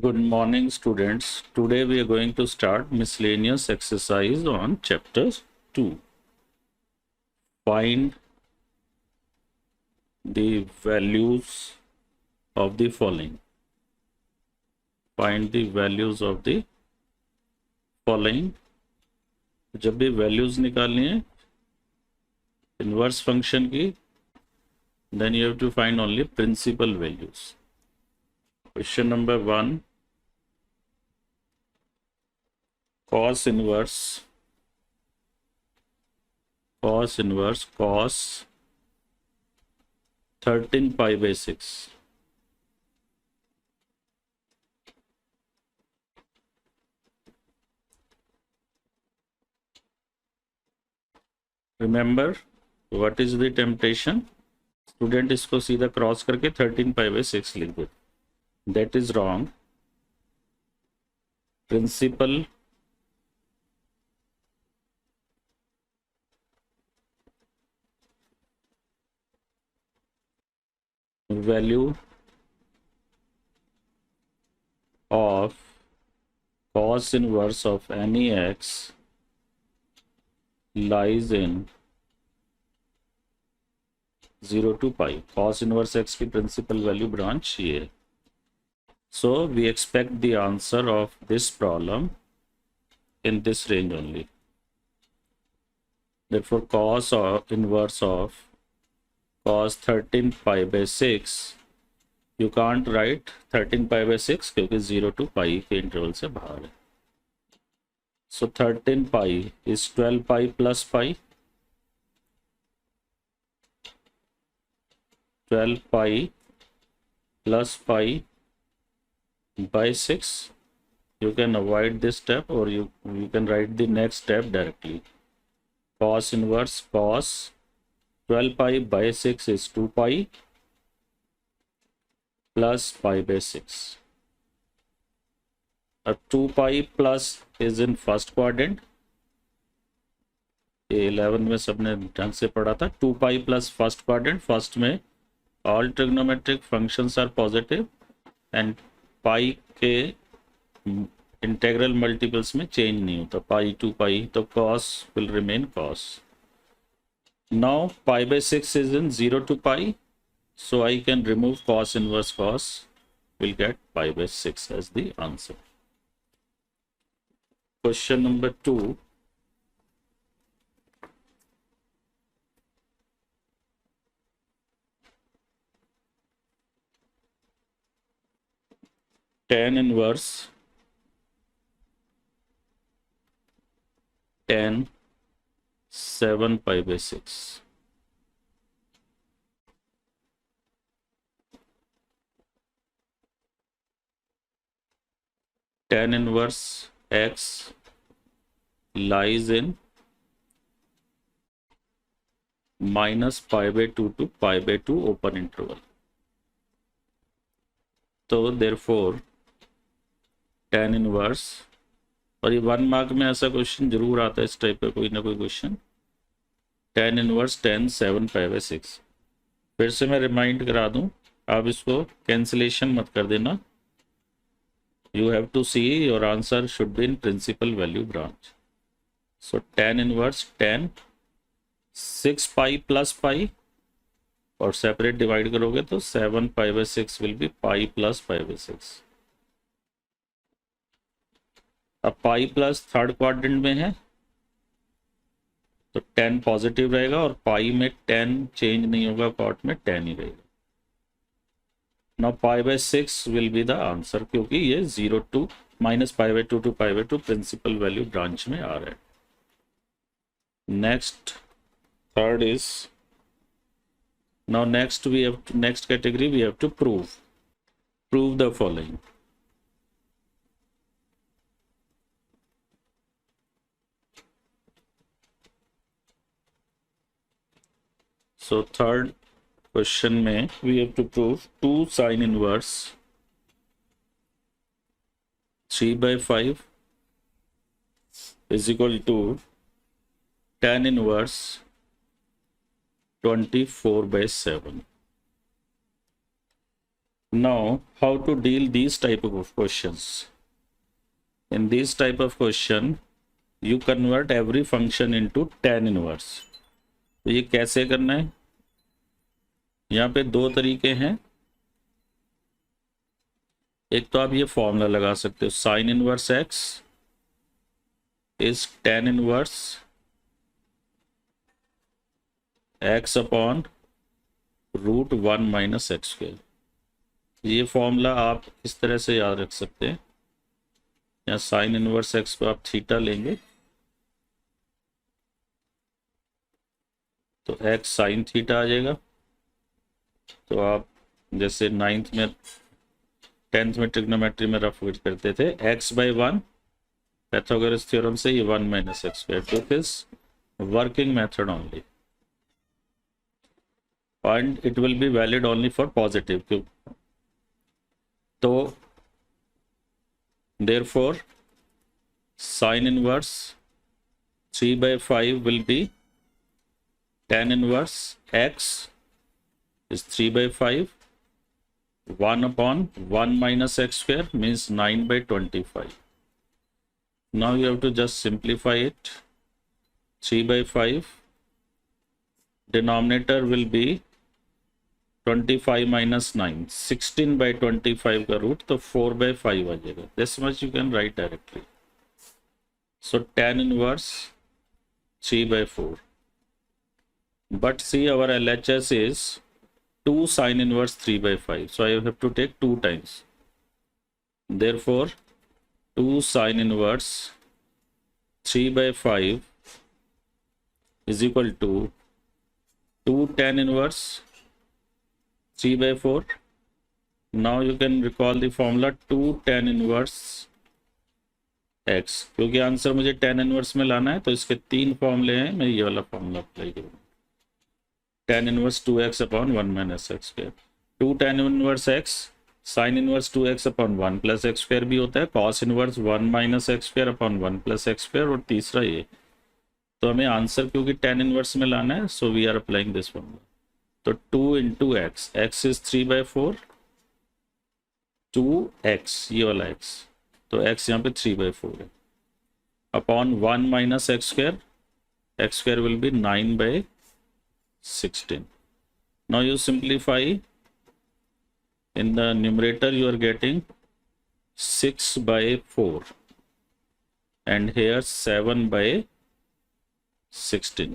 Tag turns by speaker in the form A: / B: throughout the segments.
A: Good morning, students. Today we are going to start miscellaneous exercise on chapter 2. Find the values of the following. Find the values of the following. जब भी values निकालनी है inverse function की, then you have to find only principal values. Question number 1. Cos inverse cos 13 pi by 6. Remember what is the temptation? Student इसको सीधा cross करके 13 pi by 6 लिख दो. That is wrong. Principal value of cos inverse of any x lies in 0 to pi. Cos inverse x की principal value branch ये है. So we expect the answer of this problem in this range only. Therefore cos or inverse of cos 13 pi by 6, you can't write 13 pi by 6 क्योंकि 0 to pi के interval से बाहर है. So 13 pi is 12 pi plus pi. 12 pi plus pi by 6. You can avoid this step or you can write the next step directly. Cos inverse cos 12 pi by 6 is 2 pi plus pi by 6. 2 pi plus is in first quadrant. 11 में सबने ढंग से पढ़ा था. 2 pi plus first quadrant. First में all trigonometric functions are positive and pi के integral multiples में change नहीं होता. पाई टू पाई तो cos will remain cos. Now pi by 6 is in 0 to pi, so I can remove cos inverse cos. We'll get pi by 6 as the answer. Question number 2. Tan inverse tan 7 pi by 6. Tan inverse x lies in minus pi by 2 to pi by 2 open interval. तो therefore tan inverse, और ये 1 mark में ऐसा question जरूर आता है इस type का कोई ना कोई question. tan inverse tan 7 pi by 6. फिर से मैं रिमाइंड करा दूं, आप इसको कैंसिलेशन मत कर देना. You have to see your answer should be in principal value branch. So tan inverse tan 6 pi plus pi, और सेपरेट डिवाइड करोगे तो 7 pi by 6 will be pi plus pi by 6. अब पाई प्लस थर्ड क्वाड्रेंट में है तो 10 positive रहेगा और पाई में 10 चेंज नहीं होगा, कॉट में 10 ही रहेगा. Now pi by 6 will be the answer क्योंकि ये 0 to minus pi by 2 to pi by 2 principal value branch में आ रहा है. Next third is, now next we have next category we have to prove the following. So third question में we have to prove 2 sin inverse 3 by 5 is equal to tan inverse 24 by 7. Now, how to deal these type of questions? In this type of question, you convert every function into tan inverse. तो ये कैसे करना है? यहाँ पे दो तरीके हैं. एक तो आप ये फॉर्मूला लगा सकते हो, sine inverse x is tan inverse x upon √1 minus x square. ये फॉर्मूला आप इस तरह से याद रख सकते हैं. यहाँ साइन इनवर्स एक्स को आप थीटा लेंगे तो एक्स साइन थीटा आ जाएगा. तो आप जैसे 9th में 10th में ट्रिग्नोमेट्री में रफ करते थे, x/1 पैथागोरस थ्योरम से ये 1 माइनस एक्स स्क्वायर. तो this working method only and it will be valid only for positive. तो therefore sin inverse 3/5 will be tan inverse x is 3/5. 1 upon 1 minus x square means 9/25. Now you have to just simplify it. 3/5 denominator will be 25 minus 9, 16/25 का root, तो 4/5 आ जाएगा. This much you can write directly. So tan inverse 3/4. But see, our LHS is 2 sin inverse 3/5. So I have to take 2 times. Therefore, 2 sin inverse 3/5 is equal to 2 tan inverse 3/4. Now you can recall the formula 2 tan inverse x. क्योंकि answer मुझे tan inverse में लाना है तो इसके 3 फॉर्मूले हैं, मैं ये वाला फॉर्मूला अप्लाई करूँगा. tan inverse 2x upon 1 minus x square. 2 tan inverse x sine inverse 2x upon 1 plus x square भी होता है. Cos inverse 1 minus x square upon 1 plus x square. और तीसरा ये. तो हमें आंसर क्योंकि tan इनवर्स में लाना है, so we are applying this formula. तो 2 into x, x is 3/4, 2x ये वाला x, तो x यहाँ पे 3/4 है, upon 1 minus x square. X square will be 9/16. Now you simplify. In the numerator you are getting 6/4 and here 7/16.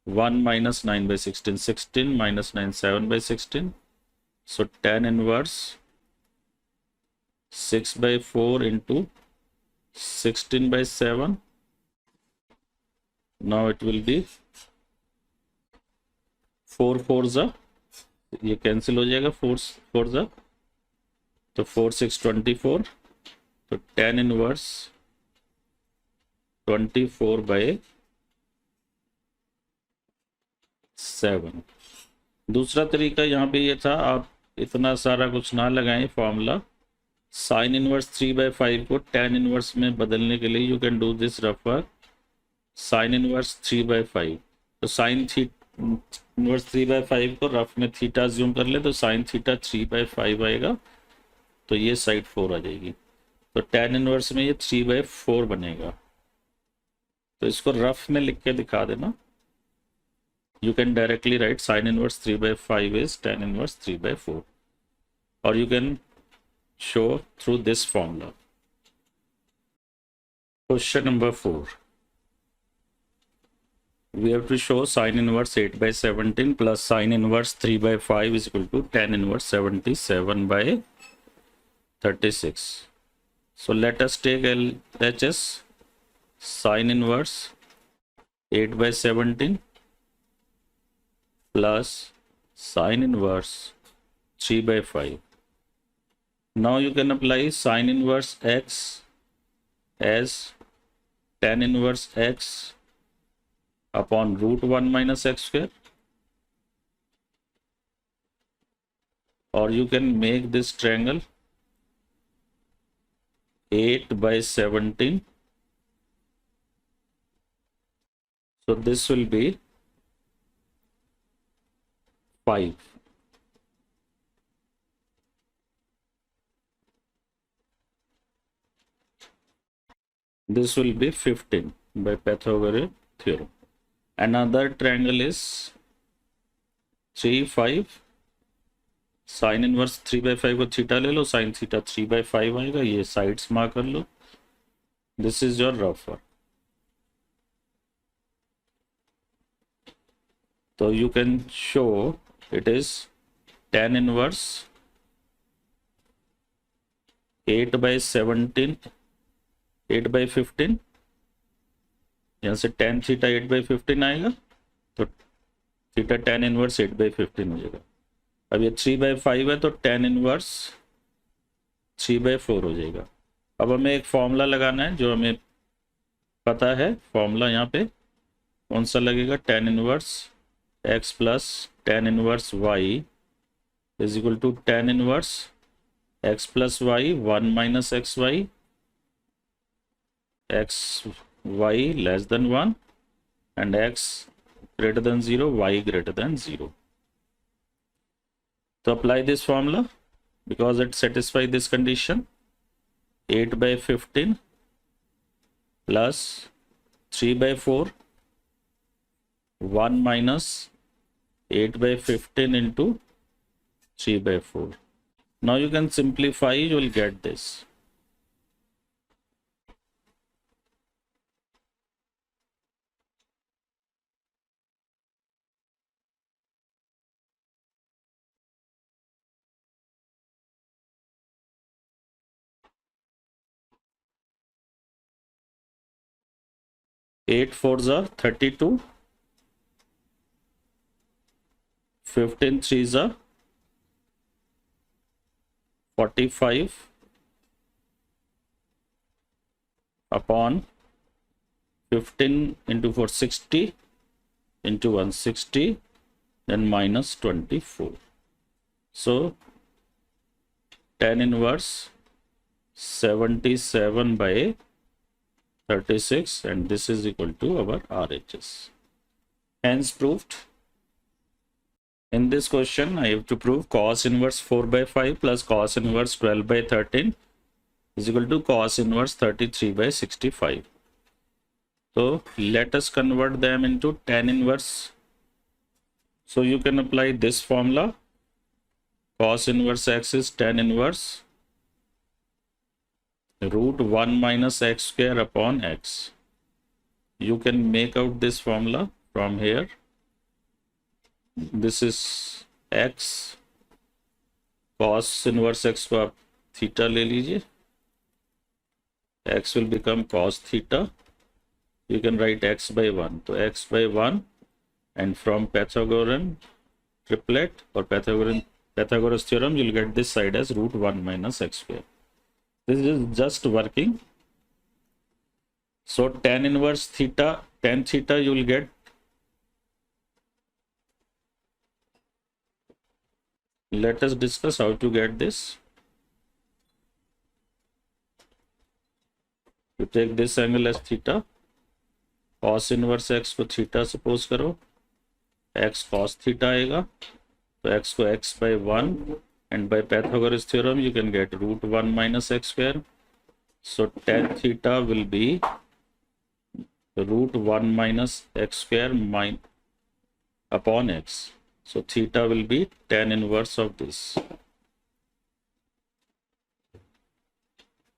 A: 1 minus 9/16, 16 minus 9, 7/16. So tan inverse 6/4 into 16/7. Now it will be 4 4s, ये cancel हो जाएगा. 4 4s, तो 4 6 24. तो tan inverse 24/7. दूसरा तरीका यहाँ पे ये था, आप इतना सारा कुछ ना लगाएं फॉर्मूला. साइन इनवर्स 3/5 को tan इनवर्स में बदलने के लिए you can do this rough work. Sine inverse 3/5, तो साइन इनवर्स 3/5 को रफ में थीटा ज्यूम कर ले तो साइन थीटा 3/5 आएगा. तो ये साइड 4 आ जाएगी. तो tan इनवर्स में ये 3/4 बनेगा. तो इसको रफ में लिख के दिखा देना. You can directly write sin inverse 3/5 is tan inverse 3/4, or you can show through this formula. Question number 4. We have to show sin inverse 8/17 plus sin inverse 3/5 is equal to tan inverse 77/36. So let us take LHS. Sin inverse 8/17 plus sin inverse 3/5. Now you can apply sin inverse x as tan inverse x upon √1 minus x square, or you can make this triangle 8/17. So this will be 5. this will be 15 by Pythagorean theorem. Another triangle is 3 5, sine inverse 3/5 को theta ले लो, sine theta 3/5 आएगा, ये sides mark कर लो. This is your rough work. तो you can show it is tan inverse 8/17, 8/15, यहाँ से tan theta 8/15 आएगा, तो थीटा tan इनवर्स 8/15 हो जाएगा. अब ये 3/5 है तो tan इनवर्स 3/4 हो जाएगा. अब हमें एक फॉर्मूला लगाना है जो हमें पता है. फॉर्मूला यहाँ पे कौन सा लगेगा? tan inverse x plus tan inverse y is equal to tan inverse x plus y 1 minus x y, x y less than 1 and x greater than 0, y greater than 0. To apply this formula, because it satisfies this condition, 8/15 plus 3/4, 1 minus 8/15 into 3/4. Now you can simplify, you will get this. 8 4s are 32, 15 3s are 45 upon 15 into 4 60 into 160, then minus 24. So tan inverse 77/36, and this is equal to our RHS. Hence proved. In this question, I have to prove cos inverse 4/5 plus cos inverse 12/13 is equal to cos inverse 33/65. So let us convert them into tan inverse. So you can apply this formula. Cos inverse x is tan inverse root 1 minus x square upon x. You can make out this formula from here. This is x, cos inverse x को आप theta ले लीजिए, x will become cos theta. You can write x by 1, तो x by 1, and from Pythagorean triplet or Pythagoras theorem, you'll get this side as root 1 minus x square. This is just working. So tan inverse theta, tan theta you will get, let us discuss how to get this. You take this angle as theta, cos inverse x को theta suppose करो, x cos theta आएगा, तो x को x by 1, and by Pythagoras theorem you can get root 1 minus x square. So tan theta will be root 1 minus x square upon x. So theta will be tan inverse of this.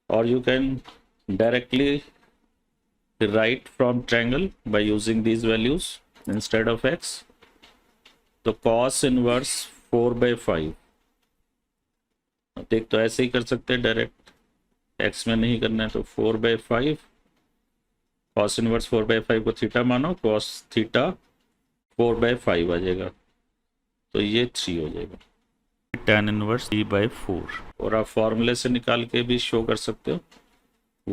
A: Or you can directly write from triangle by using these values instead of x. So cos inverse 4/5, देख तो ऐसे ही कर सकते हैं direct, x में नहीं करना है तो 4/5, cos इनवर्स 4/5 को थीटा मानो, cos थीटा 4/5 आ जाएगा, तो ये 3 हो जाएगा. tan इनवर्स 3/4, और आप फॉर्मूले से निकाल के भी शो कर सकते हो.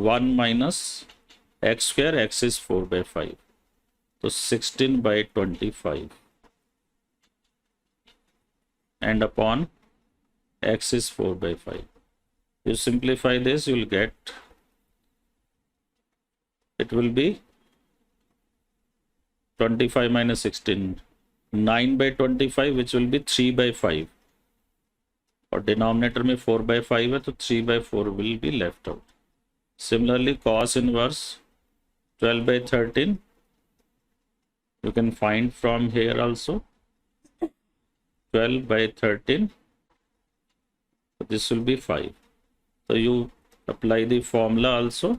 A: 1 minus x square, x is 4/5, तो 16/25, and upon x is 4/5. You simplify this, you will get, it will be 25 minus 16, 9/25, which will be 3/5, और डिनोमिनेटर में 4/5 है तो 3/4 will be left out. Similarly, cos inverse 12 by 13 you can find from here also. 12 by 13, so this will be 5. So you apply the formula also.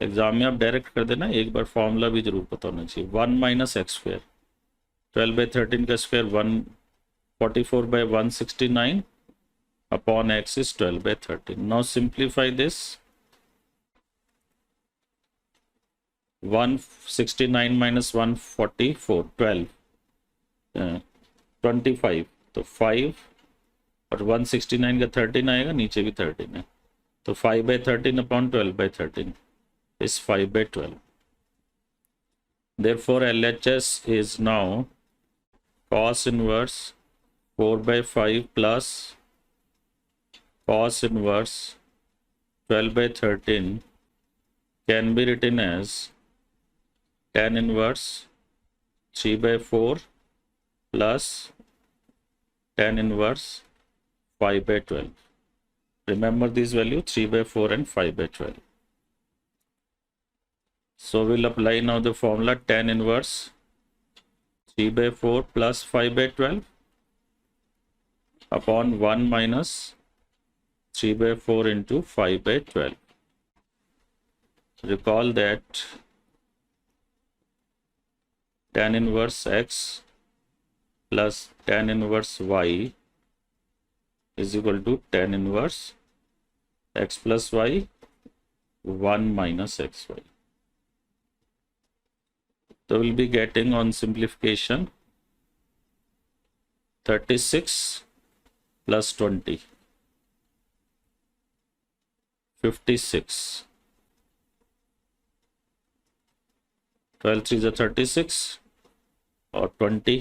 A: Exam में आप direct कर देना, एक बार formula भी जरूर पता होना चाहिए. 1 माइनस एक्स स्क्वायर, 12 by 13 का square 144 by 169 upon x is 12 by 13. Now simplify this. 169 minus 144, 12, 25, तो 5 और 169 का 13 आएगा, नीचे भी 13 है, तो 5 by 13 upon 12 by 13 is 5 by 12. Therefore, LHS is now cos inverse 4 by 5 plus cos inverse 12 by 13 can be written as tan inverse 3 by 4 plus tan inverse 5 by 12. Remember this value 3 by 4 and 5 by 12. So we'll apply now the formula tan inverse 3 by 4 plus 5 by 12 upon 1 minus 3 by 4 into 5 by 12. Recall that tan inverse x plus tan inverse y is equal to tan inverse x plus y 1 minus xy. So we'll be getting on simplification 36 plus 20, 56. 12 3 is 36 और 20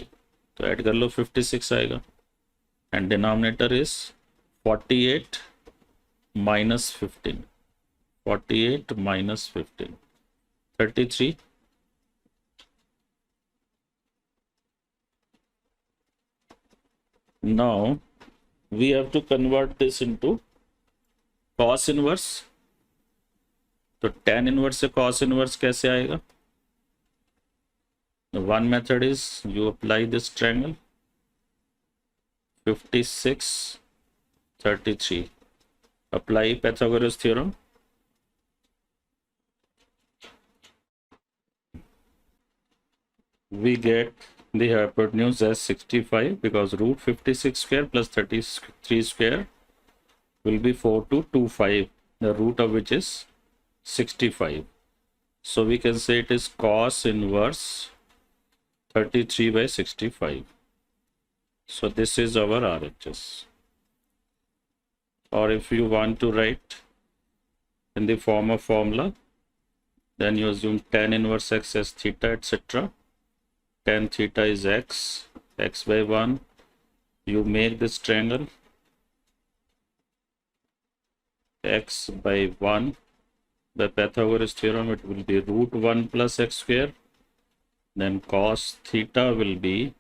A: तो add कर लो 56 आएगा, and denominator is 48 minus 15, 48 minus 15, 33. Now we have to convert this into cos inverse. तो tan inverse से cos inverse कैसे आएगा? One method is you apply this triangle 56 33, apply Pythagoras theorem. We get the hypotenuse as 65 because root 56 square plus 33 square will be 4225, the root of which is 65. So we can say it is cos inverse 33 by 65. So this is our RHS. Or if you want to write in the form of formula, then you assume tan inverse x as theta, etc. Tan theta is x, x by 1. You make this triangle x by 1. By Pythagoras theorem, it will be root 1 plus x square. Then cos theta will be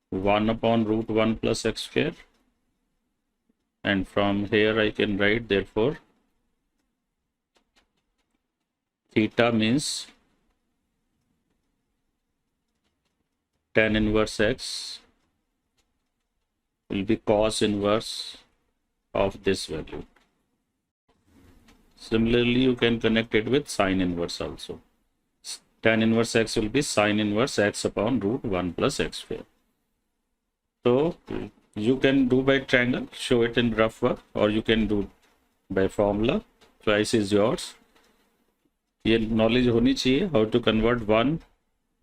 A: 1 upon root 1 plus x square. And from here I can write, therefore, theta means tan inverse x will be cos inverse of this value. Similarly, you can connect it with sin inverse also. Tan inverse x will be sin inverse x upon root 1 plus x square. So you can do by triangle, show it in rough work, or you can do by formula. Choice is yours. ये knowledge होनी चाहिए how to convert one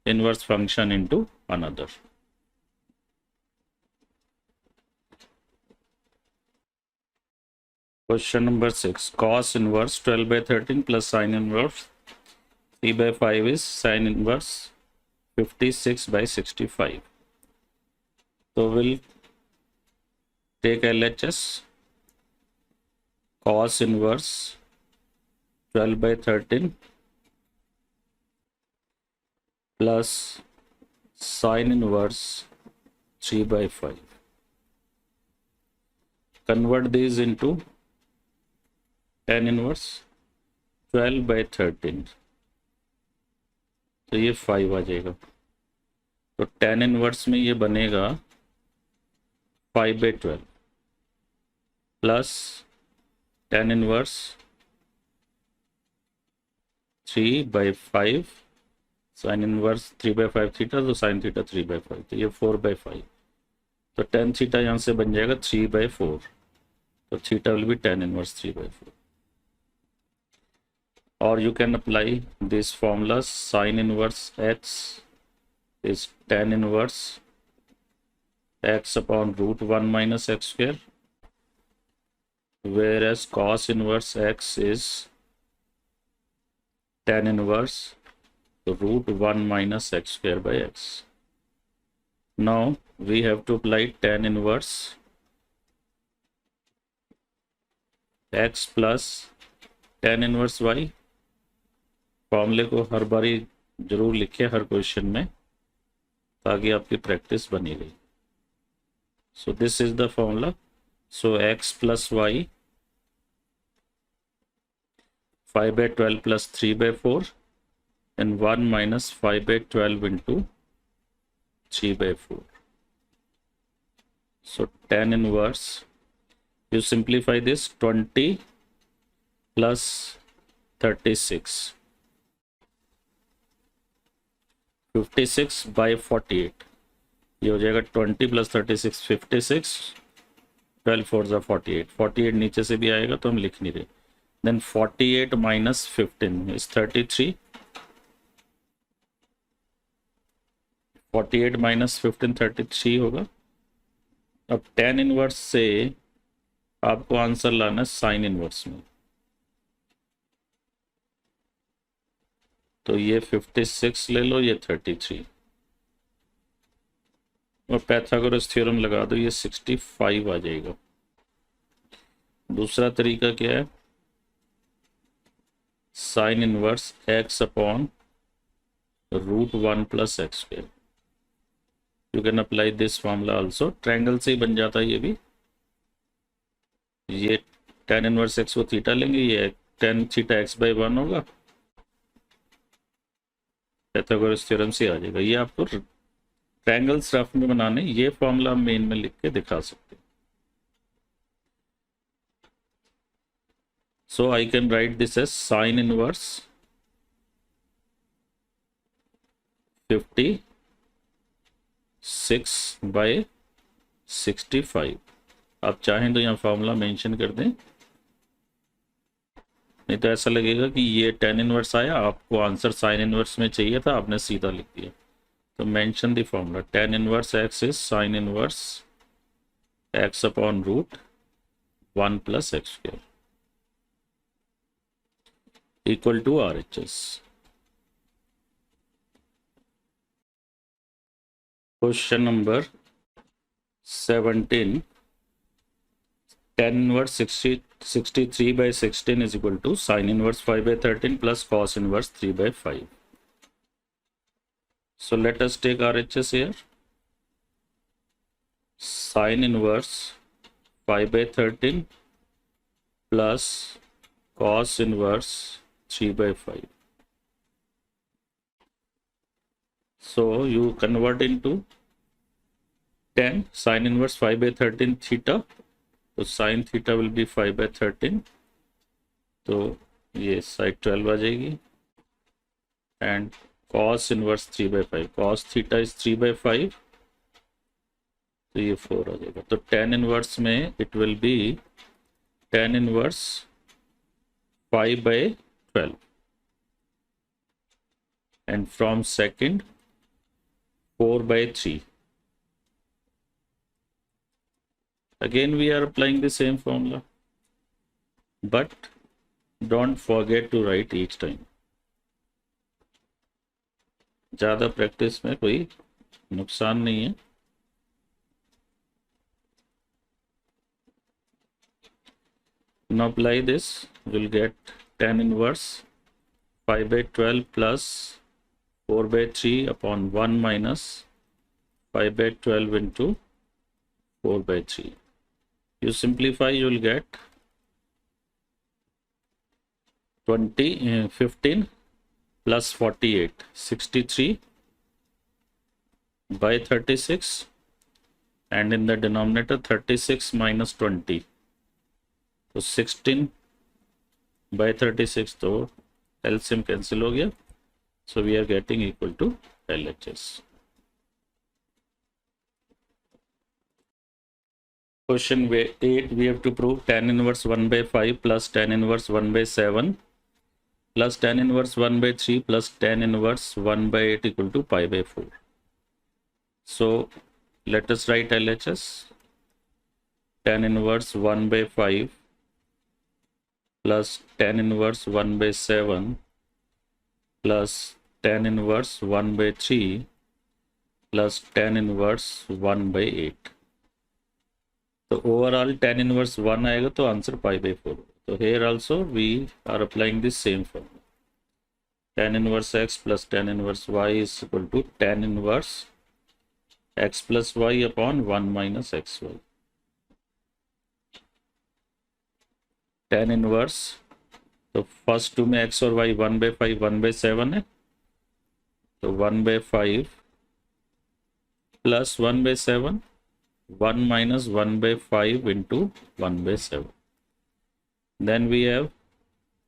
A: inverse function into another. Question number 6. Cos inverse 12 by 13 plus sin inverse 3 by 5 is sin inverse 56 by 65. So we'll take LHS. Cos inverse 12 by 13 plus sin inverse 3 by 5. Convert these into tan inverse 12/13, तो ये 5 आ जाएगा। तो tan inverse में ये बनेगा 5/12 plus tan inverse 3/5, sine inverse 3/5 theta, तो sine theta 3/5, तो ये 4/5। तो tan थीटा यहाँ से बन जाएगा 3/4, तो theta will be tan inverse 3/4। और you can apply this formula, sin inverse x is tan inverse x upon root 1 minus x square, whereas cos inverse x is tan inverse root 1 minus x square by x. Now we have to apply tan inverse x plus tan inverse y। फॉर्मूले को हर बारी जरूर लिखे हर question में, ताकि आपकी practice बनी रही। So this is the formula. So x plus y 5/12 plus 3/4 and 1 minus 5/12 into 3/4. So tan inverse, you simplify this, 20 plus 36, 56/48, ये हो जाएगा 20 प्लस 36 56, 12 4 ज़ा 48, 48 नीचे से भी आएगा तो हम लिख नहीं रहे। देन 48 माइनस 15 इज 33, 48 माइनस 15 33 होगा। अब tan इनवर्स से आपको आंसर लाना है साइन इनवर्स में, तो ये 56 ले लो, ये 33, और पैथागोरस थ्योरम लगा दो, ये 65 आ जाएगा। दूसरा तरीका क्या है, sine inverse x upon root 1 plus x square. You can apply this formula also, triangle से ही बन जाता है ये भी। ये tan इनवर्स x को थीटा लेंगे, ये tan थीटा x/1 होगा, पैथागोरस थ्योरम से आ जाएगा। ये आपको ट्रायंगल्स रफ में बनाने, ये फॉर्मूला मेन में लिख के दिखा सकते हैं। So I can write this as sine inverse 56/65। आप चाहें तो यहाँ फॉर्मूला मेंशन कर दें, नहीं तो ऐसा लगेगा कि ये tan इनवर्स आया, आपको आंसर साइन इनवर्स में चाहिए था, आपने सीधा लिख दिया। तो mention the formula, tan inverse x is sine inverse x upon root 1 plus x square equal to RHS। Question number 17, tan inverse 63/16 is equal to sin inverse 5/13 plus cos inverse 3/5. So let us take RHS here. Sin inverse 5/13 plus cos inverse 3/5. So you convert into tan, sin inverse 5/13 theta, तो sine theta will be 5/13, तो ये side 12 आ जाएगी, and cos inverse 3/5, cos theta is 3/5, तो ये 4 आ जाएगा। तो tan inverse में it will be tan inverse 5/12, and from second 4/3। Again we are applying the same formula, but don't forget to write each time. ज़्यादा practice में कोई नुकसान नहीं है। Now apply this, we'll get tan inverse 5/12 plus 4/3 upon 1 minus 5/12 into 4/3. You simplify, you will get 15 plus 48, 63 by 36, and in the denominator 36 minus 20, तो 16 by 36, तो LCM cancel हो गया, so we are getting equal to LHS. Question 8, we have to prove tan inverse 1 by 5 plus tan inverse 1 by 7 plus tan inverse 1 by 3 plus tan inverse 1 by 8 equal to pi by 4. So let us write LHS. Tan inverse 1 by 5 plus tan inverse 1 by 7 plus tan inverse 1 by 3 plus tan inverse 1 by 8. तो overall tan inverse 1 आएगा तो answer pi by 4. तो here also we are applying the same formula. Tan inverse x plus tan inverse y is equal to tan inverse x plus y upon 1 minus xy. Tan inverse, तो first to में x और y 1 by 5 1 by 7 है, तो 1 by 5 plus 1 by 7, 1 minus 1 by 5 into 1 by 7. Then we have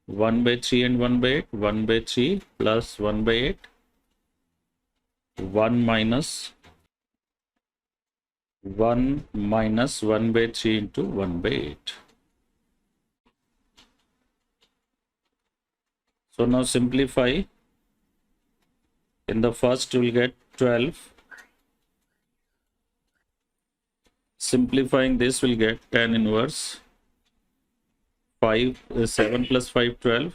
A: 1 by 3 and 1 by 8, 1 by 3 plus 1 by 8, 1 minus 1 by 3 into 1 by 8. So now simplify. In the first you will get 12. Simplifying this will get tan inverse 7 plus 5 12,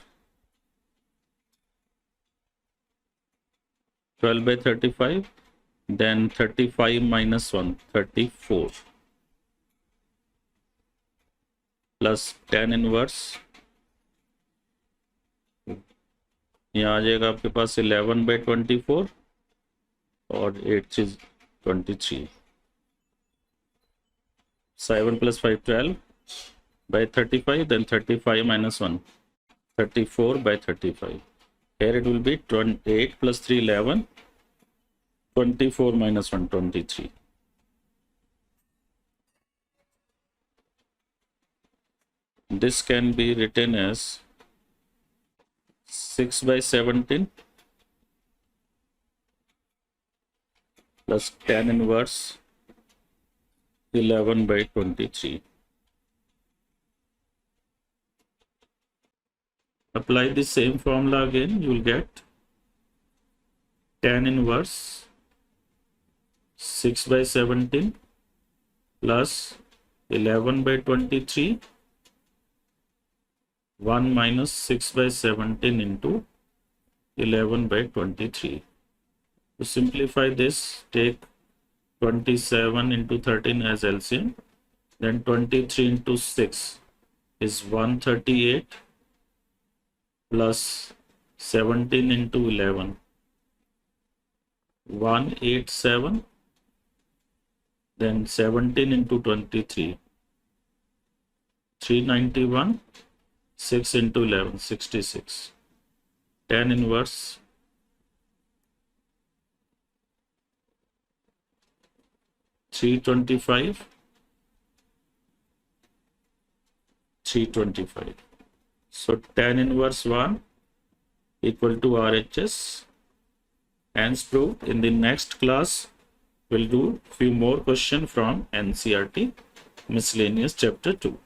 A: 12 by 35, then 35 minus 1 34 plus tan inverse, यहाँ आ जाएगा आपके पास 11 by 24 और 8 is 23. 7 plus 5 12 by 35, then 35 minus 1 34 by 35. Here it will be 8 plus 3 11, 24 minus 1 23. This can be written as 6 by 17 plus tan inverse 11 by 23. Apply the same formula again, you will get tan inverse 6 by 17 plus 11 by 23, 1 minus 6 by 17 into 11 by 23. To simplify this, take 27 into 13 as LCM, then 23 into 6 is 138 plus 17 into 11, 187, then 17 into 23, 391, 6 into 11, 66. Tan inverse 325, 325. So tan inverse 1 equal to RHS. Hence proved. In the next class, we'll do few more questions from NCERT Miscellaneous Chapter 2.